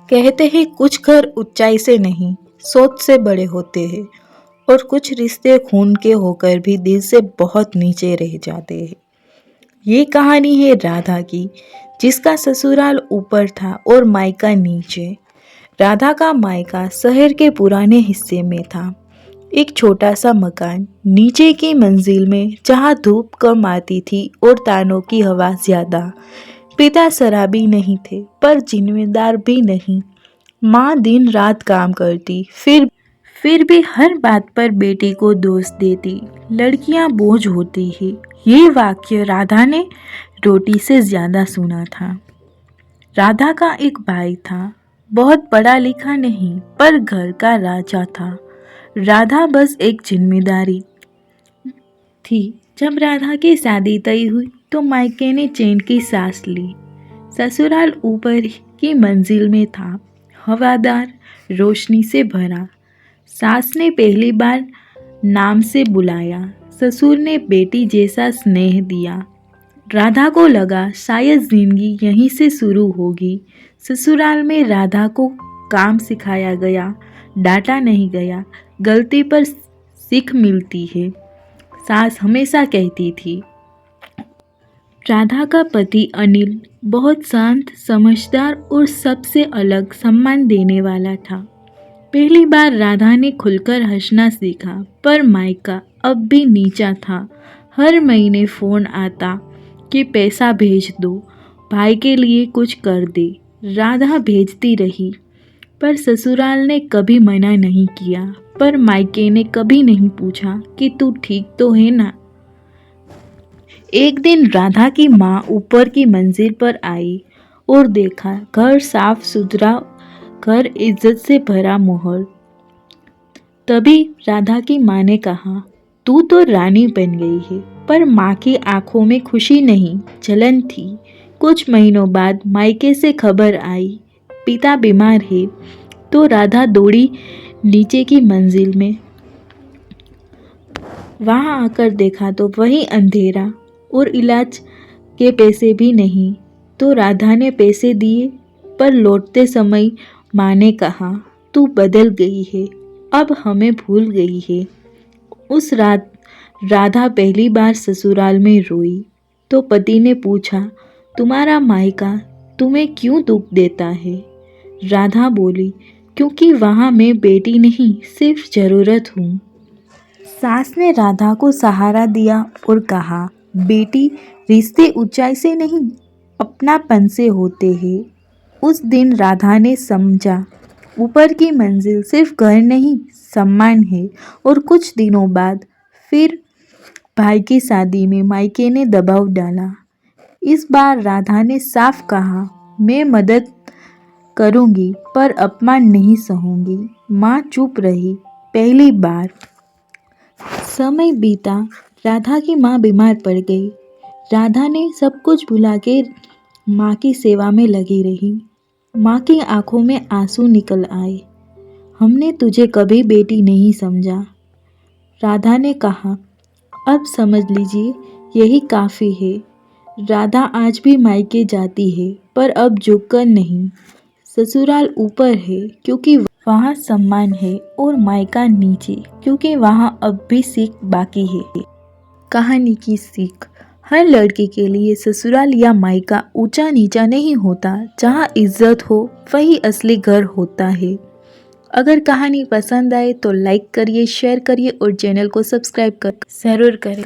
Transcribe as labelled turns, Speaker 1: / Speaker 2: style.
Speaker 1: कहते हैं कुछ घर ऊंचाई से नहीं सोच से बड़े होते हैं और कुछ रिश्ते खून के होकर भी दिल से बहुत नीचे रह जाते हैं। ये कहानी है राधा की, जिसका ससुराल ऊपर था और मायका नीचे। राधा का मायका शहर के पुराने हिस्से में था। एक छोटा सा मकान नीचे की मंजिल में, जहाँ धूप कम आती थी और तानों की हवा ज्यादा। पिता शराबी नहीं थे पर जिम्मेदार भी नहीं। माँ दिन रात काम करती, फिर भी हर बात पर बेटी को दोष देती। लड़कियां बोझ होती ही, ये वाक्य राधा ने रोटी से ज्यादा सुना था। राधा का एक भाई था, बहुत पढ़ा लिखा नहीं पर घर का राजा था। राधा बस एक जिम्मेदारी थी। जब राधा की शादी तय हुई तो मायके ने चैन की सांस ली। ससुराल ऊपर की मंजिल में था, हवादार, रोशनी से भरा। सास ने पहली बार नाम से बुलाया, ससुर ने बेटी जैसा स्नेह दिया। राधा को लगा शायद जिंदगी यहीं से शुरू होगी। ससुराल में राधा को काम सिखाया गया, डांटा नहीं गया। गलती पर सीख मिलती है, सास हमेशा कहती थी। राधा का पति अनिल बहुत शांत, समझदार और सबसे अलग सम्मान देने वाला था। पहली बार राधा ने खुलकर हंसना सीखा, पर मायका अब भी नीचा था। हर महीने फोन आता कि पैसा भेज दो, भाई के लिए कुछ कर दे। राधा भेजती रही, पर ससुराल ने कभी मना नहीं किया। पर मायके ने कभी नहीं पूछा कि तू ठीक तो है ना। एक दिन राधा की माँ ऊपर की मंजिल पर आई और देखा घर साफ सुथरा, घर इज्जत से भरा माहौल। तभी राधा की माँ ने कहा, तू तो रानी बन गई है। पर माँ की आंखों में खुशी नहीं, जलन थी। कुछ महीनों बाद मायके से खबर आई, पिता बीमार है। तो राधा दौड़ी नीचे की मंजिल में। वहां आकर देखा तो वही अंधेरा और इलाज के पैसे भी नहीं। तो राधा ने पैसे दिए, पर लौटते समय माँ ने कहा, तू बदल गई है, अब हमें भूल गई है। उस रात राधा पहली बार ससुराल में रोई। तो पति ने पूछा, तुम्हारा मायका तुम्हें क्यों दुख देता है? राधा बोली, क्योंकि वहाँ मैं बेटी नहीं, सिर्फ जरूरत हूँ। सास ने राधा को सहारा दिया और कहा, बेटी, रिश्ते ऊंचाई से नहीं, अपनापन से होते हैं। उस दिन राधा ने समझा, ऊपर की मंजिल सिर्फ घर नहीं, सम्मान है। और कुछ दिनों बाद फिर भाई की शादी में मायके ने दबाव डाला। इस बार राधा ने साफ कहा, मैं मदद करूंगी पर अपमान नहीं सहूंगी। माँ चुप रही। पहली बार। समय बीता, राधा की माँ बीमार पड़ गई। राधा ने सब कुछ भुला के माँ की सेवा में लगी रही। माँ की आंखों में आंसू निकल आए। हमने तुझे कभी बेटी नहीं समझा। राधा ने कहा, अब समझ लीजिए, यही काफ़ी है। राधा आज भी मायके जाती है, पर अब झुककर नहीं। ससुराल ऊपर है क्योंकि वहाँ सम्मान है, और मायका नीचे क्योंकि वहाँ अब भी सीख बाकी है। कहानी की सीख, हर लड़की के लिए ससुराल या मायका ऊंचा नीचा नहीं होता। जहाँ इज्जत हो वही असली घर होता है। अगर कहानी पसंद आए तो लाइक करिए, शेयर करिए और चैनल को सब्सक्राइब कर जरूर करें।